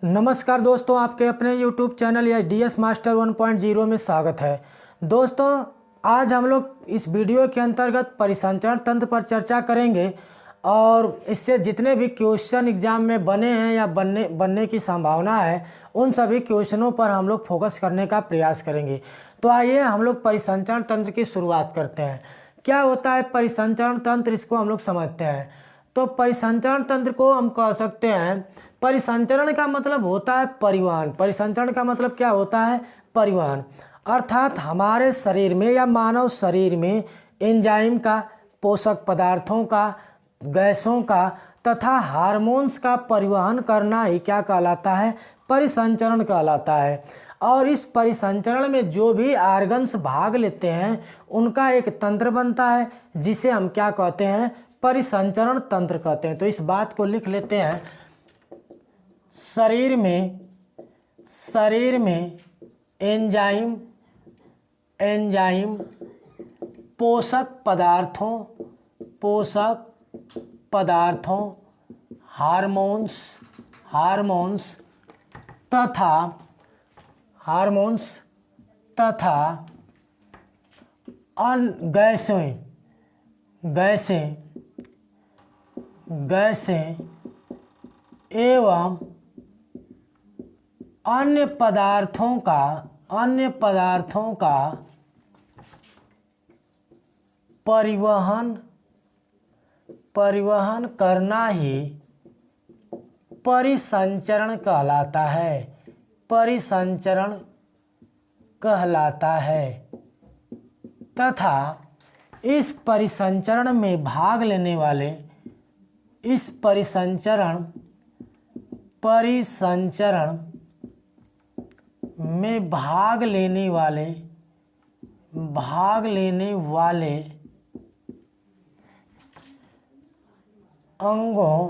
नमस्कार दोस्तों, आपके अपने YouTube चैनल या DS मास्टर 1.0 में स्वागत है। दोस्तों, आज हम लोग इस वीडियो के अंतर्गत परिसंचरण तंत्र पर चर्चा करेंगे और इससे जितने भी क्वेश्चन एग्ज़ाम में बने हैं या बनने की संभावना है, उन सभी क्वेश्चनों पर हम लोग फोकस करने का प्रयास करेंगे। तो आइए हम लोग परिसंचरण तंत्र की शुरुआत करते हैं। क्या होता है परिसंचरण तंत्र, इसको हम लोग समझते हैं। तो परिसंचरण तंत्र को हम कह सकते हैं, परिसंचरण का मतलब होता है परिवहन। परिसंचरण का मतलब क्या होता है? परिवहन। अर्थात हमारे शरीर में या मानव शरीर में एंजाइम का, पोषक पदार्थों का, गैसों का तथा हार्मोन्स का परिवहन करना ही क्या कहलाता है? परिसंचरण कहलाता है। और इस परिसंचरण में जो भी आर्गन्स भाग लेते हैं उनका एक तंत्र बनता है, जिसे हम क्या कहते हैं? परिसंचरण तंत्र कहते हैं। तो इस बात को लिख लेते हैं। शरीर में एंजाइम पोषक पदार्थों हार्मोन्स तथा गैसें एवं अन्य पदार्थों का परिवहन करना ही परिसंचरण कहलाता है। तथा इस परिसंचरण में भाग लेने वाले में भाग लेने वाले अंगों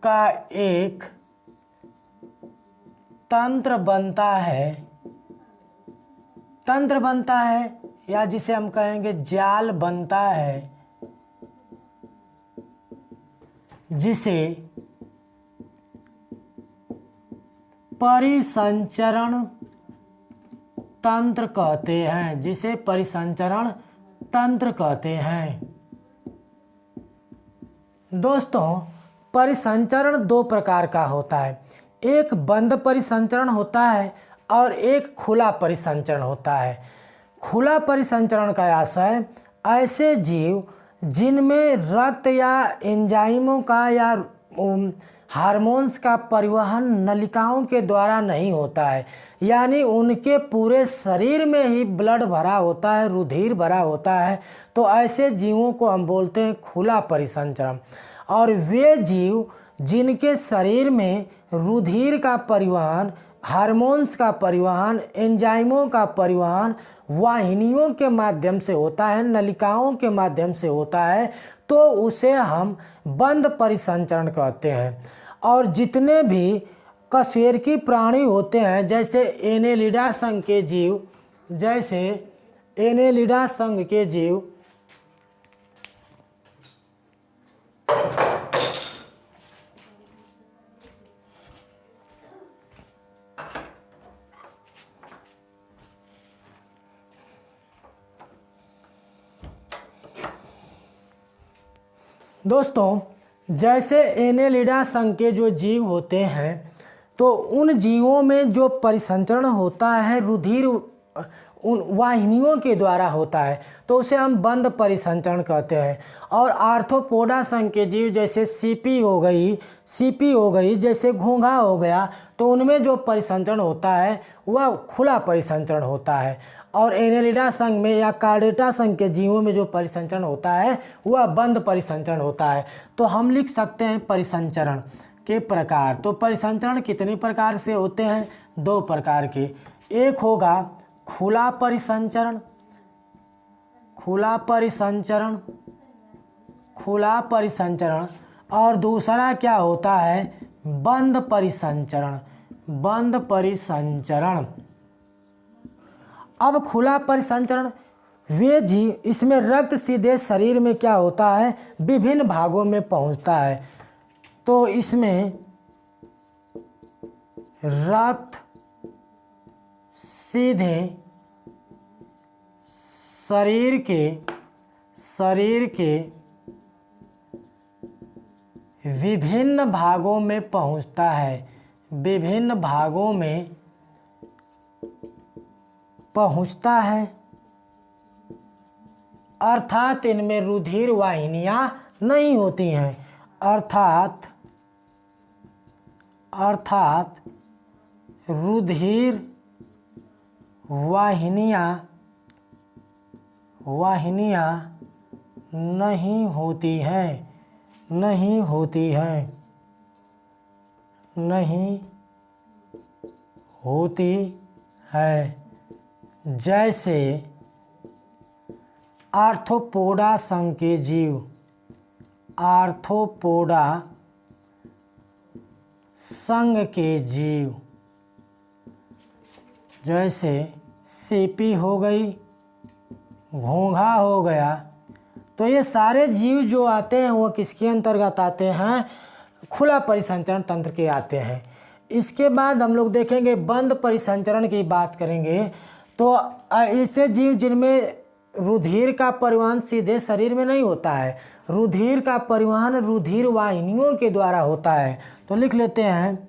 का एक तंत्र बनता है या जिसे हम कहेंगे जाल बनता है, जिसे परिसंचरण तंत्र कहते हैं। दोस्तों, परिसंचरण दो प्रकार का होता है। एक बंद परिसंचरण होता है और एक खुला परिसंचरण होता है। खुला परिसंचरण का आशय ऐसे जीव जिनमें रक्त या एंजाइमों का या हार्मोन्स का परिवहन नलिकाओं के द्वारा नहीं होता है, यानी उनके पूरे शरीर में ही ब्लड भरा होता है, रुधिर भरा होता है, तो ऐसे जीवों को हम बोलते हैं खुला परिसंचरण। और वे जीव जिनके शरीर में रुधिर का परिवहन, हार्मोन्स का परिवहन, एंजाइमों का परिवहन वाहिनियों के माध्यम से होता है, नलिकाओं के माध्यम से होता है, तो उसे हम बंद परिसंचरण कहते हैं। और जितने भी कशेरुकी प्राणी होते हैं, जैसे एनेलिडा संघ के जीव दोस्तों, जैसे एनेलिडा संघ के जो जीव होते हैं, तो उन जीवों में जो परिसंचरण होता है रुधिर उन वाहिनियों के द्वारा होता है, तो उसे हम बंद परिसंचरण कहते हैं। और आर्थ्रोपोडा संघ के जीव जैसे सीपी हो गई, जैसे घोंघा हो गया, तो उनमें जो परिसंचरण होता है वह खुला परिसंचरण होता है। और एनेलिडा संघ में या कार्डेटा संघ के जीवों में जो परिसंचरण होता है वह बंद परिसंचरण होता है। तो हम लिख सकते हैं परिसंचरण के प्रकार। तो परिसंचरण कितने प्रकार से होते हैं? दो प्रकार के। एक होगा खुला परिसंचरण और दूसरा क्या होता है? बंद परिसंचरण। अब खुला परिसंचरण वे जीव, इसमें रक्त सीधे शरीर में क्या होता है, विभिन्न भागों में पहुंचता है। तो इसमें रक्त सीधे शरीर के विभिन्न भागों में पहुंचता है, विभिन्न भागों में पहुंचता है, अर्थात इनमें रुधिर वाहिनियां नहीं होती हैं, अर्थात रुधिर वाहिनियां नहीं होती है, जैसे आर्थ्रोपोडा संघ के जीव, आर्थ्रोपोडा संघ के जीव, जैसे सीपी हो गई, घोंघा हो गया। तो ये सारे जीव जो आते हैं वो किसके अंतर्गत आते हैं? खुला परिसंचरण तंत्र के आते हैं। इसके बाद हम लोग देखेंगे बंद परिसंचरण की बात करेंगे। तो ऐसे जीव जिनमें रुधिर का परिवहन सीधे शरीर में नहीं होता है, रुधिर का परिवहन रुधिर वाहिनियों के द्वारा होता है। तो लिख लेते हैं,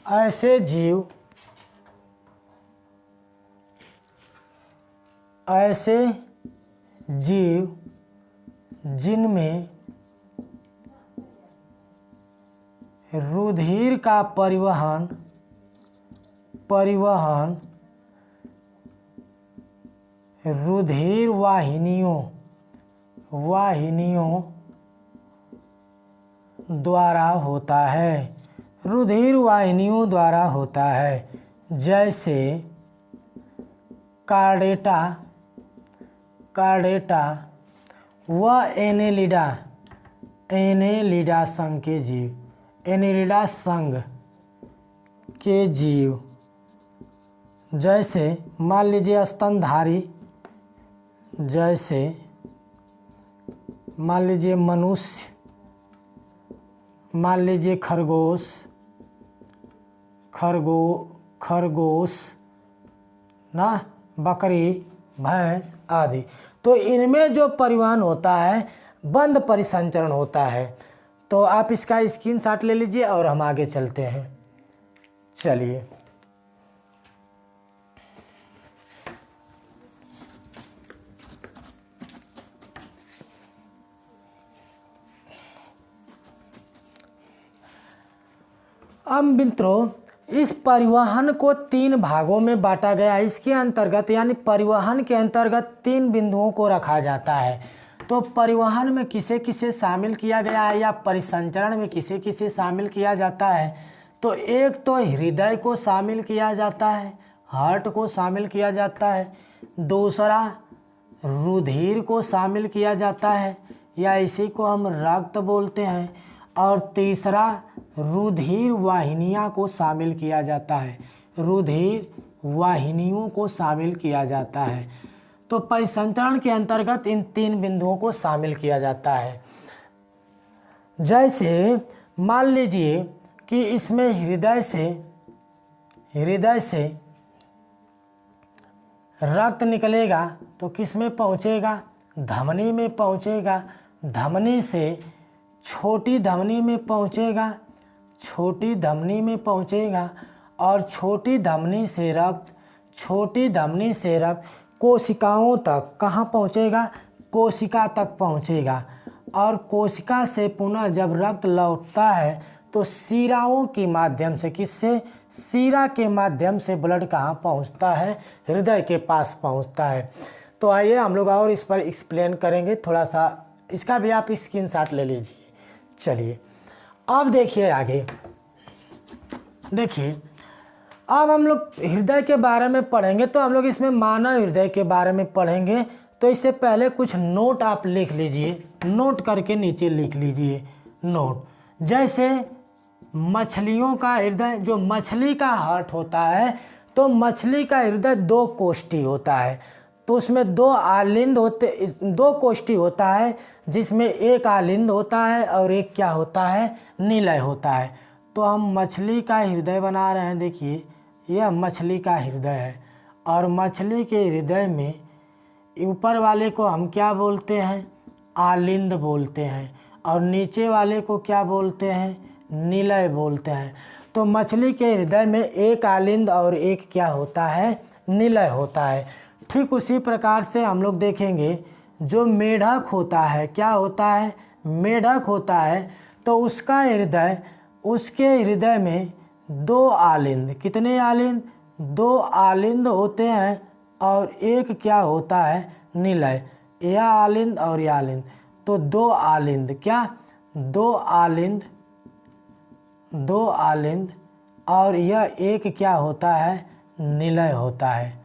ऐसे जीव जिनमें रुधिर का परिवहन रुधिर वाहिनियों द्वारा होता है, रुधिर वाहिनियों द्वारा होता है, जैसे कार्डेटा व एनेलिडा संघ के जीव, एनेलिडा संघ के जीव, जैसे मान लीजिए स्तनधारी, जैसे मान लीजिए मनुष्य, मान लीजिए खरगोश ना, बकरी, भैंस आदि। तो इनमें जो परिवहन होता है बंद परिसंचरण होता है। तो आप इसका स्क्रीनशॉट ले लीजिए और हम आगे चलते हैं। चलिए, अब मित्रों इस परिवहन को 3 भागों में बांटा गया। इसके अंतर्गत यानी परिवहन के अंतर्गत 3 बिंदुओं को रखा जाता है। तो परिवहन में किसे किसे शामिल किया गया है या परिसंचरण में किसे किसे शामिल किया जाता है? तो एक तो हृदय को शामिल किया जाता है, हार्ट को शामिल किया जाता है, दूसरा रुधिर को शामिल किया जाता है या इसी को हम रक्त बोलते हैं, और तीसरा रुधिर वाहिनियाँ को शामिल किया जाता है, रुधिर वाहिनियों को शामिल किया जाता है। तो परिसंचरण के अंतर्गत इन 3 बिंदुओं को शामिल किया जाता है। जैसे मान लीजिए कि इसमें हृदय से रक्त निकलेगा तो किस में पहुँचेगा? धमनी में पहुँचेगा, धमनी से छोटी धमनी में पहुँचेगा, छोटी धमनी में पहुँचेगा, और छोटी धमनी से रक्त कोशिकाओं तक कहाँ पहुँचेगा? कोशिका तक पहुँचेगा, और कोशिका से पुनः जब रक्त लौटता है तो शिराओं के माध्यम से, किससे? शिरा के माध्यम से ब्लड कहाँ पहुँचता है? हृदय के पास पहुँचता है। तो आइए हम लोग और इस पर एक्सप्लेन करेंगे थोड़ा सा, इसका भी आप स्क्रीनशॉट ले लीजिए। चलिए अब देखिए आगे, देखिए अब हम लोग हृदय के बारे में पढ़ेंगे। तो हम लोग इसमें मानव हृदय के बारे में पढ़ेंगे। तो इससे पहले कुछ नोट आप लिख लीजिए, नोट करके नीचे लिख लीजिए नोट। जैसे मछलियों का हृदय, जो मछली का हार्ट होता है, तो मछली का हृदय 2 कोष्ठी होता है। तो उसमें 2 कोष्ठी होता है, जिसमें एक आलिंद होता है और एक क्या होता है? निलय होता है। तो हम मछली का हृदय बना रहे हैं। देखिए यह मछली का हृदय है और मछली के हृदय में ऊपर वाले को हम क्या बोलते हैं, आलिंद बोलते हैं, और नीचे वाले को क्या बोलते हैं, निलय बोलते हैं। तो मछली के हृदय में एक आलिंद और एक क्या होता है, निलय होता है। ठीक उसी प्रकार से हम लोग देखेंगे जो मेढक होता है, क्या होता है, मेढक होता है, तो उसका हृदय, उसके हृदय में दो आलिंद, कितने आलिंद, दो आलिंद होते हैं और एक क्या होता है, निलय। यह आलिंद और यह आलिंद, तो दो आलिंद, क्या, दो आलिंद, दो आलिंद, और यह एक क्या होता है, निलय होता है।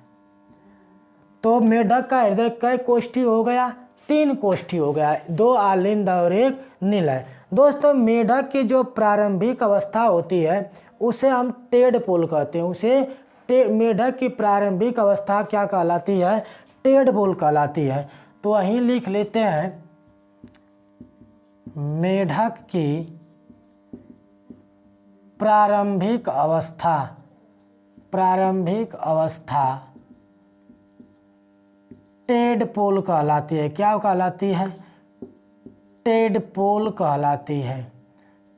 तो मेढक का हृदय कै कोष्ठी हो गया, 3 कोष्ठी हो गया, 2 आलिंद और 1 निलय। दोस्तों मेढक की जो प्रारंभिक अवस्था होती है उसे हम टेडपोल कहते हैं। उसे मेढक की प्रारंभिक अवस्था क्या कहलाती है, टेडपोल कहलाती है। तो वहीं लिख लेते हैं, मेढक की प्रारंभिक अवस्था, प्रारंभिक अवस्था टेडपोल कहलाती है। क्या कहलाती है, टेडपोल कहलाती है,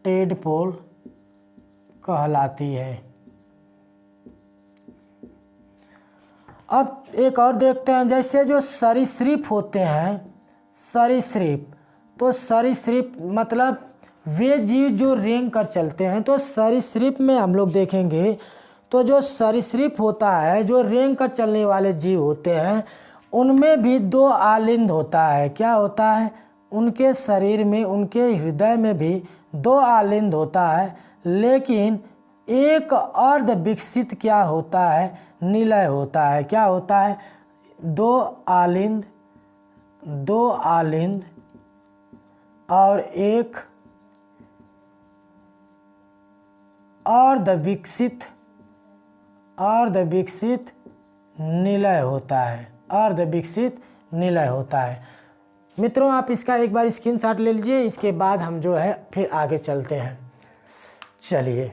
टेडपोल कहलाती है। अब एक और देखते हैं, जैसे जो सरीसृप होते हैं, सरीसृप, तो सरीसृप मतलब वे जीव जो रेंग कर चलते हैं। तो सरीसृप में हम लोग देखेंगे तो जो सरीसृप होता है, जो रेंग कर चलने वाले जीव होते हैं, उनमें भी 2 आलिंद होता है। क्या होता है, उनके शरीर में, उनके हृदय में भी 2 आलिंद होता है, लेकिन एक अर्ध विकसित क्या होता है, निलय होता है। क्या होता है, 2 आलिंद, 2 आलिंद और एक अर्ध विकसित, अर्ध विकसित निलय होता है, अर्ध विकसित निलय होता है। मित्रों आप इसका एक बार स्क्रीनशॉट ले लीजिए, इसके बाद हम जो है फिर आगे चलते हैं। चलिए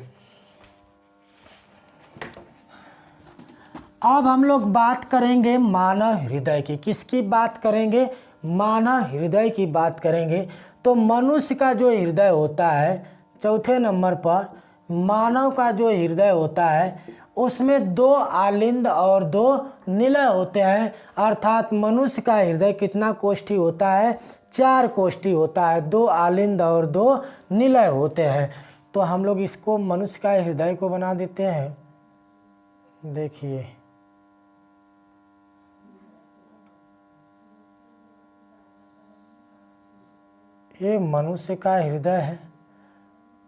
अब हम लोग बात करेंगे मानव हृदय की। किसकी बात करेंगे, मानव हृदय की बात करेंगे। तो मनुष्य का जो हृदय होता है, चौथे नंबर पर मानव का जो हृदय होता है उसमें 2 आलिंद और 2 निलय होते हैं। अर्थात मनुष्य का हृदय कितना कोष्ठी होता है, 4 कोष्ठी होता है, 2 आलिंद और 2 निलय होते हैं। तो हम लोग इसको मनुष्य का हृदय को बना देते हैं। देखिए ये मनुष्य का हृदय है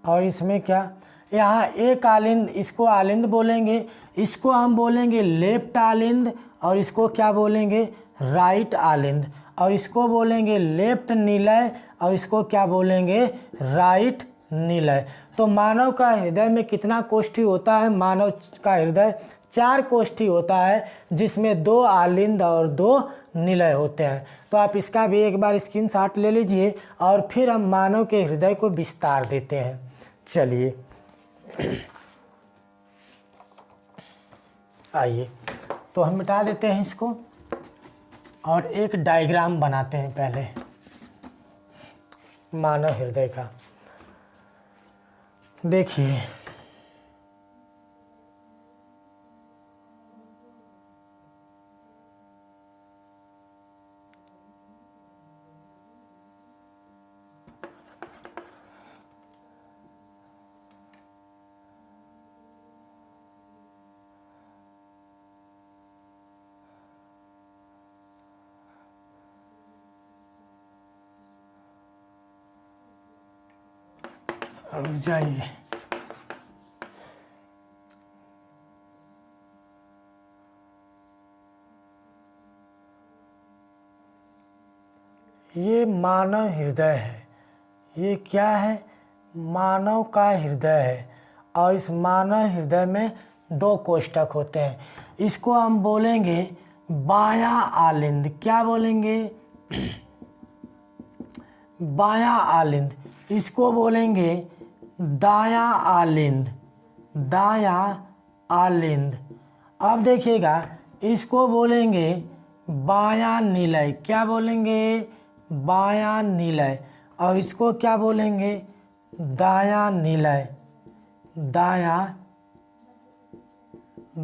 और इसमें क्या, यहाँ एक आलिंद, इसको आलिंद बोलेंगे, इसको हम बोलेंगे लेफ्ट आलिंद, और इसको क्या बोलेंगे, राइट आलिंद, और इसको बोलेंगे लेफ्ट निलय, और इसको क्या बोलेंगे, राइट निलय। तो मानव का हृदय में कितना कोष्ठी होता है, मानव का हृदय 4 कोष्ठी होता है, जिसमें 2 आलिंद और 2 निलय होते हैं। तो आप इसका भी एक बार स्क्रीनशॉट ले लीजिए और फिर हम मानव के हृदय को विस्तार देते हैं। चलिए आइए, तो हम मिटा देते हैं इसको और एक डायग्राम बनाते हैं पहले मानव हृदय का। देखिए रुक जाइए, ये मानव हृदय है। ये क्या है, मानव का हृदय है और इस मानव हृदय में 2 कोष्ठक होते हैं। इसको हम बोलेंगे बायां आलिंद। क्या बोलेंगे, बायां आलिंद। इसको बोलेंगे दायां आलिंद, दायां आलिंद। अब देखिएगा इसको बोलेंगे बायां निलय, क्या बोलेंगे, बायां निलय। और इसको क्या बोलेंगे, दायां निलय, दायां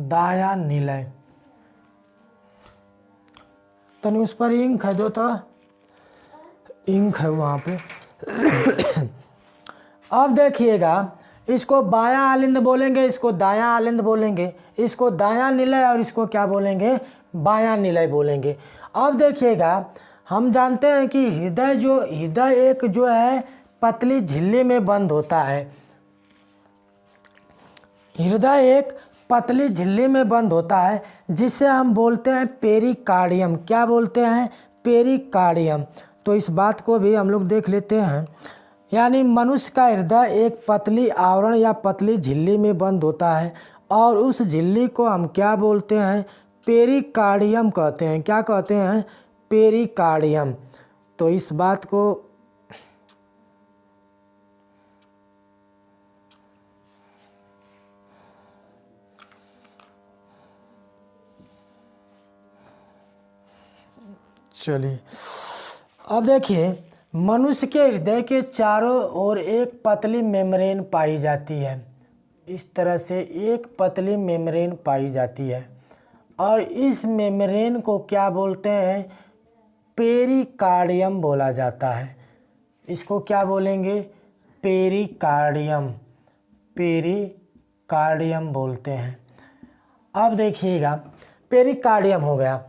दायां निलय। तनी उस पर इंक है, दो तो इंक है वहाँ पे। अब देखिएगा इसको बायां आलिंद बोलेंगे, इसको दायां आलिंद बोलेंगे, इसको दायां निलय और इसको क्या बोलेंगे, बायां निलय बोलेंगे। अब देखिएगा हम जानते हैं कि हृदय एक जो है पतली झिल्ली में बंद होता है। हृदय एक पतली झिल्ली में बंद होता है जिसे हम बोलते हैं पेरिकार्डियम। क्या बोलते हैं, पेरिकार्डियम। तो इस बात को भी हम लोग देख लेते हैं। यानी मनुष्य का हृदय एक पतली आवरण या पतली झिल्ली में बंद होता है और उस झिल्ली को हम क्या बोलते हैं, पेरिकार्डियम कहते हैं। क्या कहते हैं, पेरिकार्डियम। तो इस बात को चलिए अब देखिए मनुष्य के हृदय के चारों ओर एक पतली मेम्ब्रेन पाई जाती है। इस तरह से एक पतली मेम्ब्रेन पाई जाती है और इस मेम्ब्रेन को क्या बोलते हैं, पेरिकार्डियम बोला जाता है। इसको क्या बोलेंगे, पेरिकार्डियम, पेरिकार्डियम बोलते हैं। अब देखिएगा पेरिकार्डियम हो गया।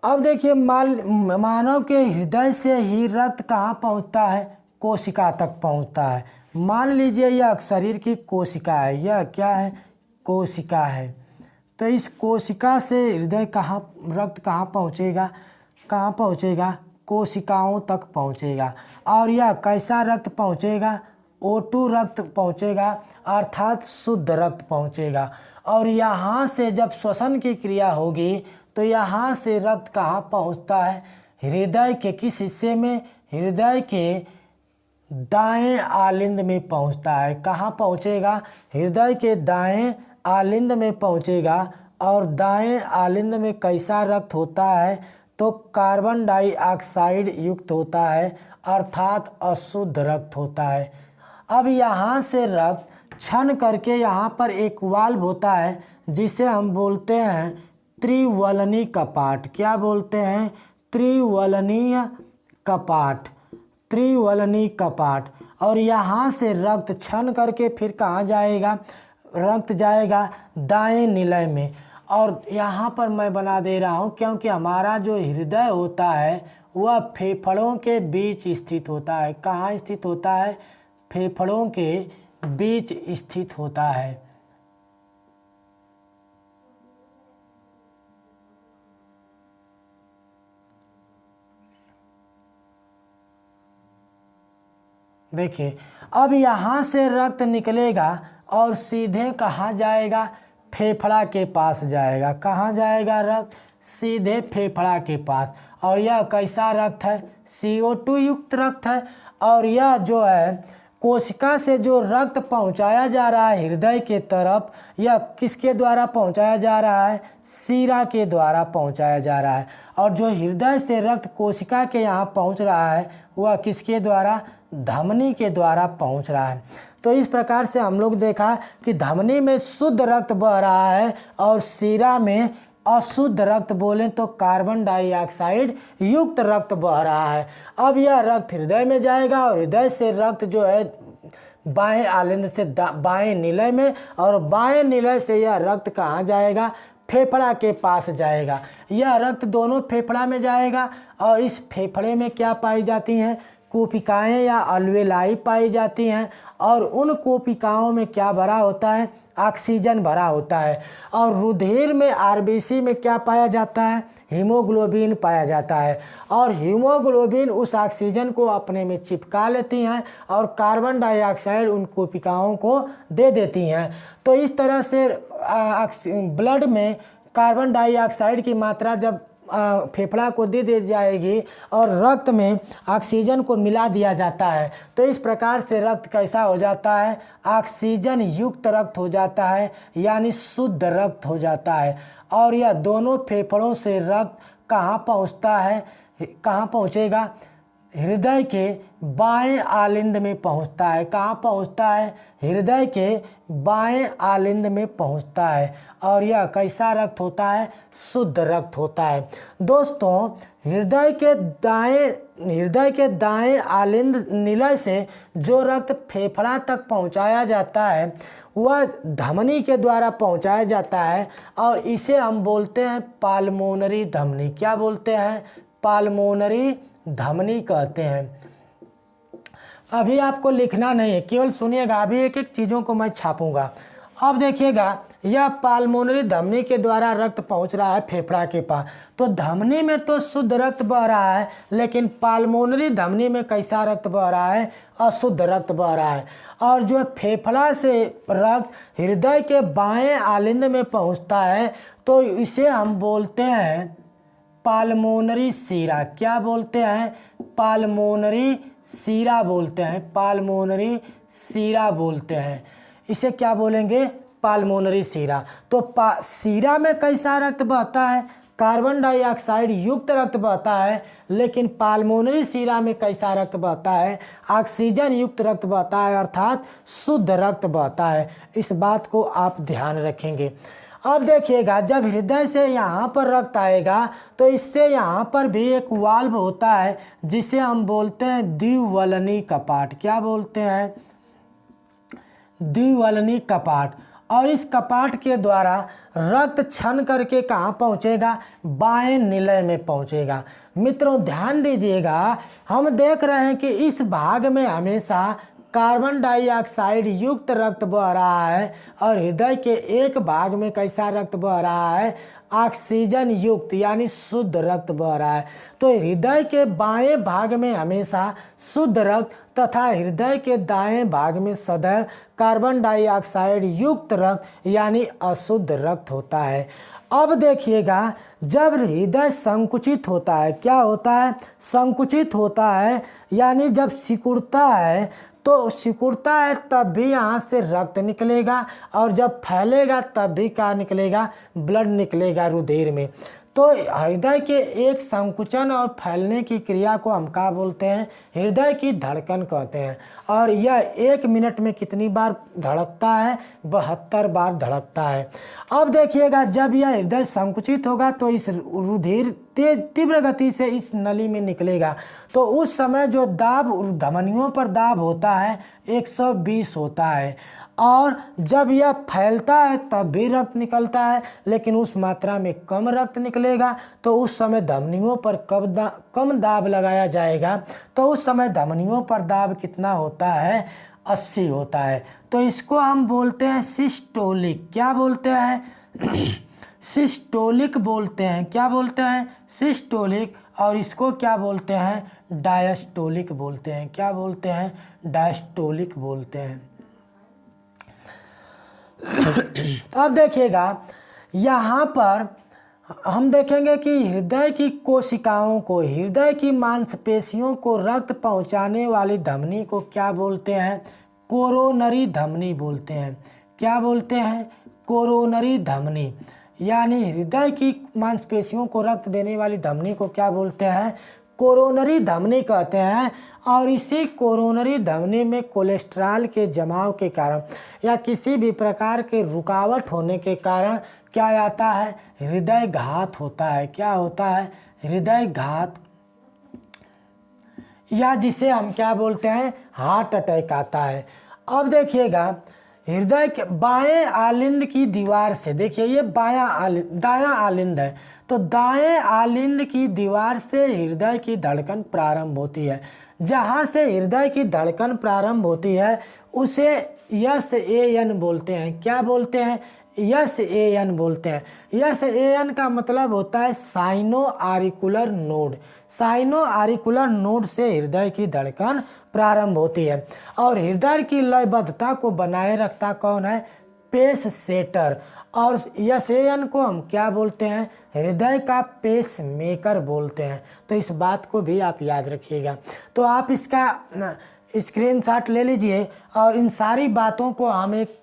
अब देखिए मानव के हृदय से ही रक्त कहाँ पहुँचता है, कोशिका तक पहुँचता है। मान लीजिए यह शरीर की कोशिका है, यह क्या है, कोशिका है। तो इस कोशिका से हृदय रक्त कहाँ पहुँचेगा, कहाँ पहुँचेगा, कोशिकाओं तक पहुँचेगा। और यह कैसा रक्त पहुँचेगा, O2 रक्त पहुँचेगा, अर्थात शुद्ध रक्त पहुँचेगा। और यहाँ से जब श्वसन की क्रिया होगी तो यहाँ से रक्त कहाँ पहुँचता है, हृदय के किस हिस्से में, हृदय के दाएं आलिंद में पहुँचता है। कहाँ पहुँचेगा, हृदय के दाएं आलिंद में पहुँचेगा। और दाएं आलिंद में कैसा रक्त होता है, तो कार्बन डाइऑक्साइड युक्त होता है, अर्थात अशुद्ध रक्त होता है। अब यहाँ से रक्त छन करके यहाँ पर एक वाल्व होता है जिसे हम बोलते हैं त्रिवलनी कपाट। क्या बोलते हैं, त्रिवलनीय कपाट, त्रिवलनी कपाट। और यहाँ से रक्त छन करके फिर कहाँ जाएगा, रक्त जाएगा दाएं निलय में। और यहाँ पर मैं बना दे रहा हूँ क्योंकि हमारा जो हृदय होता है वह फेफड़ों के बीच स्थित होता है। कहाँ स्थित होता है, फेफड़ों के बीच स्थित होता है। देखिए अब यहाँ से रक्त निकलेगा और सीधे कहाँ जाएगा, फेफड़ा के पास जाएगा। कहाँ जाएगा रक्त, सीधे फेफड़ा के पास। और यह कैसा रक्त है, CO2 युक्त रक्त है। और यह जो है कोशिका से जो रक्त पहुंचाया जा रहा है हृदय के तरफ, यह किसके द्वारा पहुंचाया जा रहा है, शिरा के द्वारा पहुंचाया जा रहा है। और जो हृदय से रक्त कोशिका के यहाँ पहुंच रहा है वह किसके द्वारा, धमनी के द्वारा पहुंच रहा है। तो इस प्रकार से हम लोग देखा कि धमनी में शुद्ध रक्त बह रहा है और शिरा में अशुद्ध रक्त बोलें तो कार्बन डाइऑक्साइड युक्त रक्त बह रहा है। अब यह रक्त हृदय में जाएगा और हृदय से रक्त जो है बाएं आलिंद से बाएं निलय में, और बाएं निलय से यह रक्त कहाँ जाएगा, फेफड़ा के पास जाएगा। यह रक्त दोनों फेफड़ा में जाएगा और इस फेफड़े में क्या पाई जाती हैं, कोशिकाएं या अल्वेलाई पाई जाती हैं। और उन कोशिकाओं में क्या भरा होता है, ऑक्सीजन भरा होता है। और रुधिर में RBC में क्या पाया जाता है, हीमोग्लोबिन पाया जाता है। और हीमोग्लोबिन उस ऑक्सीजन को अपने में चिपका लेती हैं और कार्बन डाइऑक्साइड उन कोशिकाओं को दे देती हैं। तो इस तरह से ब्लड में कार्बन डाइऑक्साइड की मात्रा जब फेफड़ा को दे दी जाएगी और रक्त में ऑक्सीजन को मिला दिया जाता है। तो इस प्रकार से रक्त कैसा हो जाता है, ऑक्सीजन युक्त रक्त हो जाता है, यानी शुद्ध रक्त हो जाता है। और यह दोनों फेफड़ों से रक्त कहाँ पहुँचता है, कहाँ पहुँचेगा, हृदय के बाएं आलिंद में पहुंचता है। कहाँ पहुंचता है, हृदय के बाएं आलिंद में पहुंचता है। और यह कैसा रक्त होता है, शुद्ध रक्त होता है। दोस्तों, हृदय के दाएं आलिंद निलय से जो रक्त फेफड़ा तक पहुंचाया जाता है वह धमनी के द्वारा पहुंचाया जाता है और इसे हम बोलते हैं पाल्मोनरी धमनी। क्या बोलते हैं, पाल्मोनरी धमनी कहते हैं। अभी आपको लिखना नहीं है, केवल सुनिएगा, अभी एक एक चीज़ों को मैं छापूंगा। अब देखिएगा, यह पाल्मोनरी धमनी के द्वारा रक्त पहुंच रहा है फेफड़ा के पास। तो धमनी में तो शुद्ध रक्त बह रहा है, लेकिन पाल्मोनरी धमनी में कैसा रक्त बह रहा है, अशुद्ध रक्त बह रहा है। और जो फेफड़ा से रक्त हृदय के बाएं आलिंद में पहुंचता है तो इसे हम बोलते हैं पाल्मोनरी सीरा। क्या बोलते हैं, पाल्मोनरी सीरा बोलते हैं, पाल्मोनरी सीरा बोलते हैं। इसे क्या बोलेंगे, पाल्मोनरी सीरा। तो सीरा में कैसा रक्त बहता है, कार्बन डाइऑक्साइड युक्त रक्त बहता है, लेकिन पाल्मोनरी सीरा में कैसा रक्त बहता है, ऑक्सीजन युक्त रक्त बहता है, अर्थात शुद्ध रक्त बहता है। इस बात को आप ध्यान रखेंगे। अब देखिएगा, जब हृदय से यहाँ पर रक्त आएगा तो इससे यहाँ पर भी एक वाल्व होता है जिसे हम बोलते हैं द्विवलनी कपाट। क्या बोलते हैं, द्विवलनी कपाट। और इस कपाट के द्वारा रक्त छन करके कहाँ पहुँचेगा, बाएं निलय में पहुँचेगा। मित्रों ध्यान दीजिएगा, हम देख रहे हैं कि इस भाग में हमेशा कार्बन डाइऑक्साइड युक्त रक्त बह रहा है और हृदय के एक भाग में कैसा रक्त बह रहा है, ऑक्सीजन युक्त यानी शुद्ध रक्त बह रहा है। तो हृदय के बाएं भाग में हमेशा शुद्ध रक्त तथा हृदय के दाएं भाग में सदैव कार्बन डाइऑक्साइड युक्त रक्त यानी अशुद्ध रक्त होता है। अब देखिएगा, जब हृदय संकुचित होता है, क्या होता है, संकुचित होता है, यानी जब सिकुड़ता है तो सिकुड़ता है तब भी यहाँ से रक्त निकलेगा और जब फैलेगा तब भी क्या निकलेगा, ब्लड निकलेगा रुधिर में। तो हृदय के एक संकुचन और फैलने की क्रिया को हम क्या बोलते हैं, हृदय की धड़कन कहते हैं। और यह 1 मिनट में कितनी बार धड़कता है, 72 बार धड़कता है। अब देखिएगा, जब यह हृदय संकुचित होगा तो इस रुधिर तीव्र गति से इस नली में निकलेगा। तो उस समय जो दाब धमनियों पर दाब होता है 120 होता है। और जब यह फैलता है तब भी रक्त निकलता है, लेकिन उस मात्रा में कम रक्त निकलेगा। तो उस समय धमनियों पर कम दाब लगाया जाएगा। तो उस समय धमनियों पर दाब कितना होता है, 80 होता है। तो इसको हम बोलते हैं सिस्टोलिक। क्या बोलते हैं, सिस्टोलिक बोलते हैं। क्या बोलते हैं, सिस्टोलिक। और इसको क्या बोलते हैं, डायस्टोलिक बोलते हैं। क्या बोलते हैं, डायस्टोलिक बोलते हैं। अब देखिएगा, यहाँ पर हम देखेंगे कि हृदय की कोशिकाओं को, हृदय की मांसपेशियों को रक्त पहुँचाने वाली धमनी को क्या बोलते हैं, कोरोनरी धमनी बोलते हैं। क्या बोलते हैं, कोरोनरी धमनी। यानी हृदय की मांसपेशियों को रक्त देने वाली धमनी को क्या बोलते हैं, कोरोनरी धमनी कहते हैं। और इसी कोरोनरी धमनी में कोलेस्ट्रॉल के जमाव के कारण या किसी भी प्रकार के रुकावट होने के कारण क्या आता है, हृदय घात होता है। क्या होता है, हृदय घात, या जिसे हम क्या बोलते हैं, हार्ट अटैक आता है। अब देखिएगा, हृदय के बाएं आलिंद की दीवार से, देखिए ये दायां आलिंद है, तो दाएं आलिंद की दीवार से हृदय की धड़कन प्रारंभ होती है। जहां से हृदय की धड़कन प्रारंभ होती है उसे SAN बोलते हैं। क्या बोलते हैं, SAN बोलते हैं। SAN का मतलब होता है साइनो आरिकुलर नोड। साइनो आरिकुलर नोड से हृदय की धड़कन प्रारंभ होती है। और हृदय की लयबद्धता को बनाए रखता कौन है, पेस सेटर। और SAN को हम क्या बोलते हैं? हृदय का पेस मेकर बोलते हैं। तो इस बात को भी आप याद रखिएगा। तो आप इसका स्क्रीनशॉट ले लीजिए और इन सारी बातों को हम एक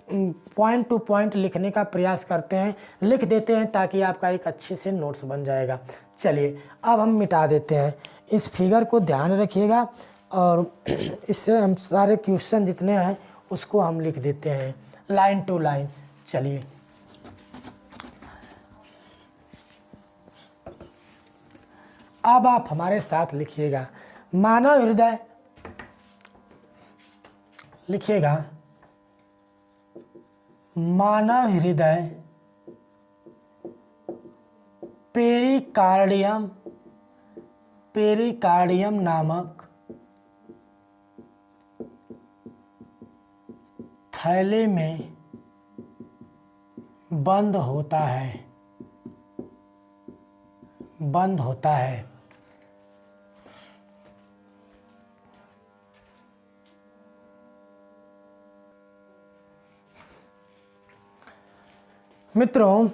पॉइंट टू पॉइंट लिखने का प्रयास करते हैं, लिख देते हैं, ताकि आपका एक अच्छे से नोट्स बन जाएगा। चलिए अब हम मिटा देते हैं। इस फिगर को ध्यान रखिएगा और इससे हम सारे क्वेश्चन जितने हैं उसको हम लिख देते हैं लाइन टू लाइन। चलिए अब आप हमारे साथ लिखिएगा। मानव हृदय, लिखिएगा मानव हृदय पेरिकार्डियम नामक थैले में बंद होता है। मित्रों,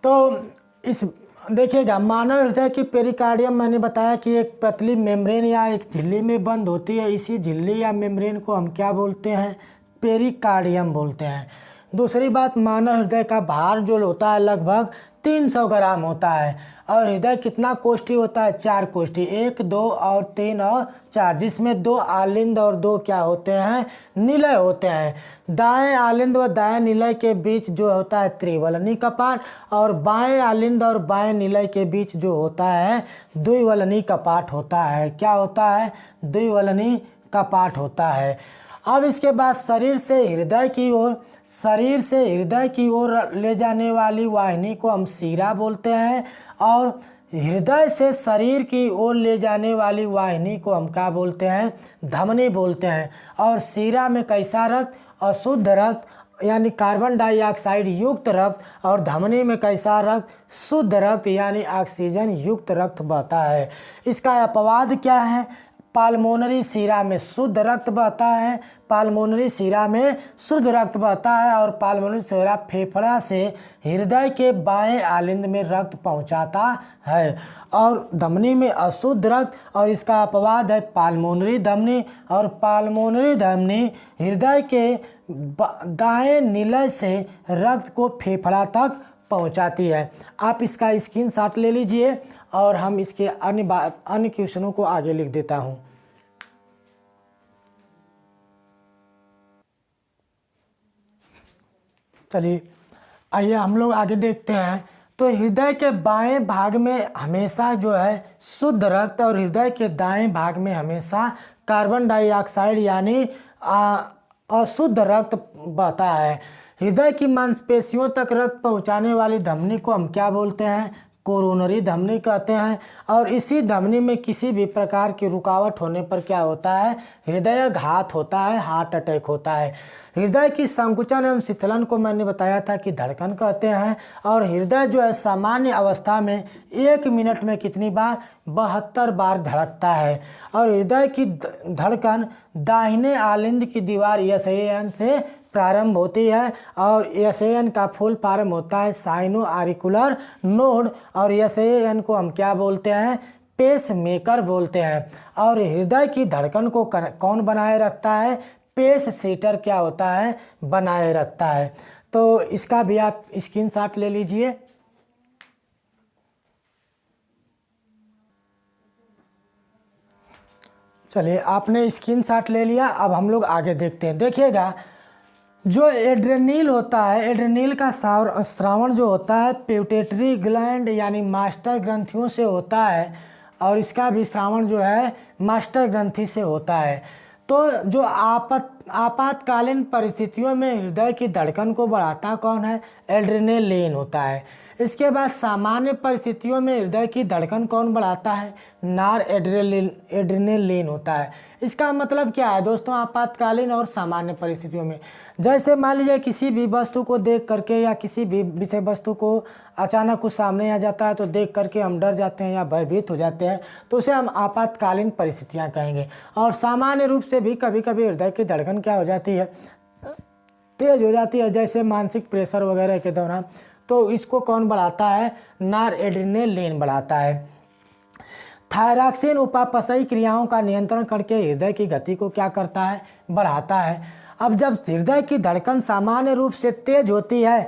तो इस देखिएगा मानव हृदय की पेरिकार्डियम, मैंने बताया कि एक पतली मेम्ब्रेन या एक झिल्ली में बंद होती है। इसी झिल्ली या मेम्ब्रेन को हम क्या बोलते हैं? पेरिकार्डियम बोलते हैं। दूसरी बात, मानव हृदय का भार जो होता है लगभग 300 ग्राम होता है। और हृदय कितना कोष्ठी होता है? 4 कोष्ठी, 1, 2 और 3 और 4, जिसमें 2 आलिंद और 2 क्या होते हैं? निलय होते हैं। दाएं आलिंद व दाएं निलय के बीच जो होता है त्रिवलनी कपाट, और बाएं आलिंद और बाएं निलय के बीच जो होता है द्विवलनी कपाट होता है। क्या होता है? द्विवलनी कपाट होता है। अब इसके बाद शरीर से हृदय की ओर ले जाने वाली वाहिनी को हम शिरा बोलते हैं, और हृदय से शरीर की ओर ले जाने वाली वाहिनी को हम क्या बोलते हैं? धमनी बोलते हैं। और शिरा में कैसा रक्त? अशुद्ध रक्त यानी कार्बन डाइऑक्साइड युक्त रक्त, और धमनी में कैसा रक्त? शुद्ध रक्त यानी ऑक्सीजन युक्त रक्त बहता है। इसका अपवाद क्या है? पाल्मोनरी शिरा में शुद्ध रक्त बहता है, पाल्मोनरी शिरा में शुद्ध रक्त बहता है, और पाल्मोनरी शिरा फेफड़ा से हृदय के बाएं आलिंद में रक्त पहुंचाता है, और धमनी में अशुद्ध रक्त। और इसका अपवाद है पाल्मोनरी धमनी, और पाल्मोनरी धमनी हृदय के दाएं निलय से रक्त को फेफड़ा तक पहुंचाती है। आप इसका स्क्रीनशॉट ले लीजिए और हम इसके अन्य क्वेश्चनों को आगे लिख देता हूं। चलिए आइए हम लोग आगे देखते हैं। तो हृदय के बाएं भाग में हमेशा जो है शुद्ध रक्त, और हृदय के दाएं भाग में हमेशा कार्बन डाइऑक्साइड यानी अशुद्ध रक्त बहता है। हृदय की मांसपेशियों तक रक्त पहुंचाने वाली धमनी को हम क्या बोलते हैं? कोरोनरी धमनी कहते हैं। और इसी धमनी में किसी भी प्रकार की रुकावट होने पर क्या होता है? हृदयाघात होता है, हार्ट अटैक होता है। हृदय की संकुचन एवं शिथिलन को मैंने बताया था कि धड़कन कहते हैं। और हृदय जो है सामान्य अवस्था में 1 मिनट में कितनी बार? 72 बार धड़कता है। और हृदय की धड़कन दाहिने आलिंद की दीवार SAN से प्रारंभ होती है, और SAN का फुल फॉर्म होता है साइनो आरिकुलर नोड, और SAN को हम क्या बोलते हैं? पेस मेकर बोलते हैं। और हृदय की धड़कन को कौन बनाए रखता है? पेस सेटर क्या होता है? बनाए रखता है। तो इसका भी आप स्क्रीनशॉट ले लीजिए। चलिए आपने स्क्रीनशॉट ले लिया, अब हम लोग आगे देखते हैं। देखिएगा जो एड्रेनिल होता है, एड्रेनिल का स्रावण जो होता है पिट्यूटरी ग्लैंड यानी मास्टर ग्रंथियों से होता है, और इसका भी स्रावण जो है मास्टर ग्रंथि से होता है। तो जो आपातकालीन परिस्थितियों में हृदय की धड़कन को बढ़ाता कौन है? एड्रेनालिन होता है। इसके बाद सामान्य परिस्थितियों में हृदय की धड़कन कौन बढ़ाता है? नार एड्रेनालिन होता है। इसका मतलब क्या है दोस्तों? आपातकालीन और सामान्य परिस्थितियों में, जैसे मान लीजिए किसी भी वस्तु को देख करके या किसी भी विषय वस्तु को अचानक कुछ सामने आ जाता है तो देख करके हम डर जाते हैं या भयभीत हो जाते हैं, तो उसे हम आपातकालीन परिस्थितियां कहेंगे। और सामान्य रूप से भी कभी कभी हृदय की धड़कन क्या हो जाती है? तेज़ हो जाती है, जैसे मानसिक प्रेशर वगैरह के दौरान, तो इसको कौन बढ़ाता है? नॉरएड्रेनालिन बढ़ाता है। थायरॉक्सिन उपापचयी क्रियाओं का नियंत्रण करके हृदय की गति को क्या करता है? बढ़ाता है। अब जब हृदय की धड़कन सामान्य रूप से तेज होती है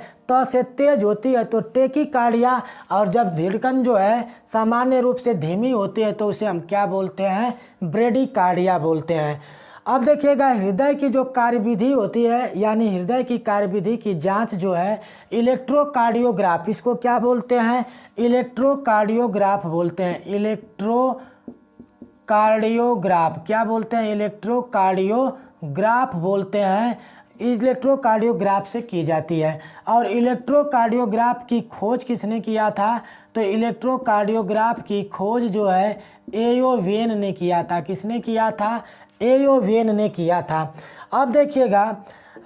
तो टेकीकार्डिया, और जब धड़कन जो है सामान्य रूप से धीमी होती है तो उसे हम क्या बोलते हैं? ब्रेडीकार्डिया बोलते हैं। अब देखिएगा, हृदय की जो कार्यविधि होती है, यानी हृदय की कार्यविधि की जांच जो है इलेक्ट्रोकार्डियोग्राफ, इसको क्या बोलते हैं? इलेक्ट्रोकार्डियोग्राफ बोलते हैं। इलेक्ट्रोकार्डियोग्राफ क्या बोलते हैं? इलेक्ट्रोकार्डियोग्राफ बोलते हैं। इलेक्ट्रोकार्डियोग्राफ से की जाती है। और इलेक्ट्रोकार्डियोग्राफ की खोज किसने किया था? तो इलेक्ट्रोकार्डियोग्राफ की खोज जो है एयोवेन ने किया था। किसने किया था? एयोवेन ने किया था। अब देखिएगा,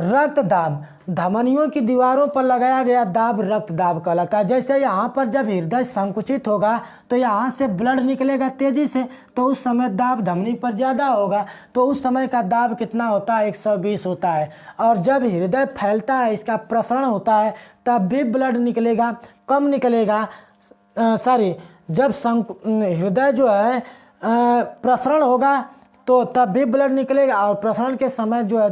रक्त दाब, धमनियों की दीवारों पर लगाया गया दाब रक्त दाब कहलाता है। जैसे यहाँ पर जब हृदय संकुचित होगा तो यहाँ से ब्लड निकलेगा तेज़ी से, तो उस समय दाब धमनी पर ज़्यादा होगा, तो उस समय का दाब कितना होता है? 120 होता है। और जब हृदय फैलता है, इसका प्रसरण होता है, तब भी ब्लड निकलेगा, कम निकलेगा। जब हृदय जो है प्रसरण होगा तो तब भी ब्लड निकलेगा, और प्रसरण के समय जो है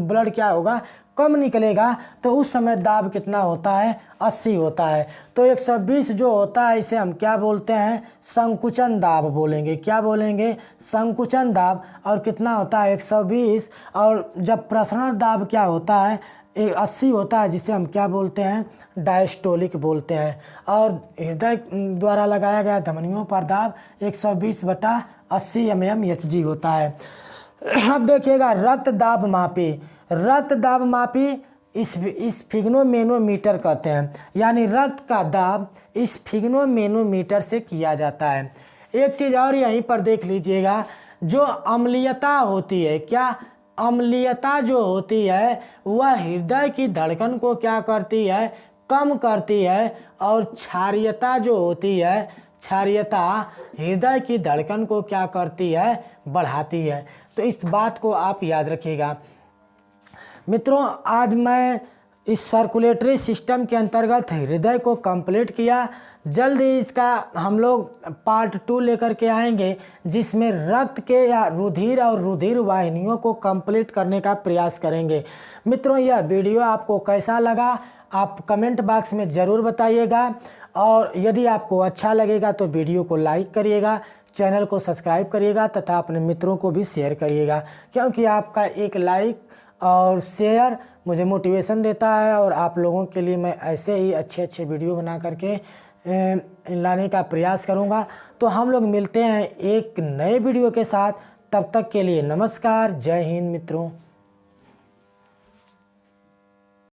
ब्लड क्या होगा? कम निकलेगा, तो उस समय दाब कितना होता है? 80 होता है। तो 120 जो होता है इसे हम क्या बोलते हैं? संकुचन दाब बोलेंगे। क्या बोलेंगे? संकुचन दाब। और कितना होता है? 120। और जब प्रसरण दाब क्या होता है? 80 होता है, जिसे हम क्या बोलते हैं? डायस्टोलिक बोलते हैं। और हृदय द्वारा लगाया गया धमनियों पर दाब 120/80 mmHg होता है। अब देखिएगा, रक्त दाब मापी। रक्त दाब मापी इस स्फिग्नोमेनोमीटर कहते हैं, यानी रक्त का दाब स्फिग्नोमेनोमीटर से किया जाता है। एक चीज़ और यहीं पर देख लीजिएगा, जो अम्लीयता होती है, क्या अम्लीयता जो होती है वह हृदय की धड़कन को क्या करती है? कम करती है। और क्षारीयता जो होती है, क्षारीयता हृदय की धड़कन को क्या करती है? बढ़ाती है। तो इस बात को आप याद रखिएगा। मित्रों, आज मैं इस सर्कुलेटरी सिस्टम के अंतर्गत हृदय को कंप्लीट किया। जल्द ही इसका हम लोग पार्ट 2 लेकर के आएंगे, जिसमें रक्त के या रुधिर और रुधिर वाहिनियों को कंप्लीट करने का प्रयास करेंगे। मित्रों, यह वीडियो आपको कैसा लगा आप कमेंट बॉक्स में ज़रूर बताइएगा, और यदि आपको अच्छा लगेगा तो वीडियो को लाइक करिएगा, चैनल को सब्सक्राइब करिएगा तथा अपने मित्रों को भी शेयर करिएगा, क्योंकि आपका एक लाइक और शेयर मुझे मोटिवेशन देता है, और आप लोगों के लिए मैं ऐसे ही अच्छे अच्छे वीडियो बना करके लाने का प्रयास करूंगा। तो हम लोग मिलते हैं एक नए वीडियो के साथ। तब तक के लिए नमस्कार, जय हिंद मित्रों।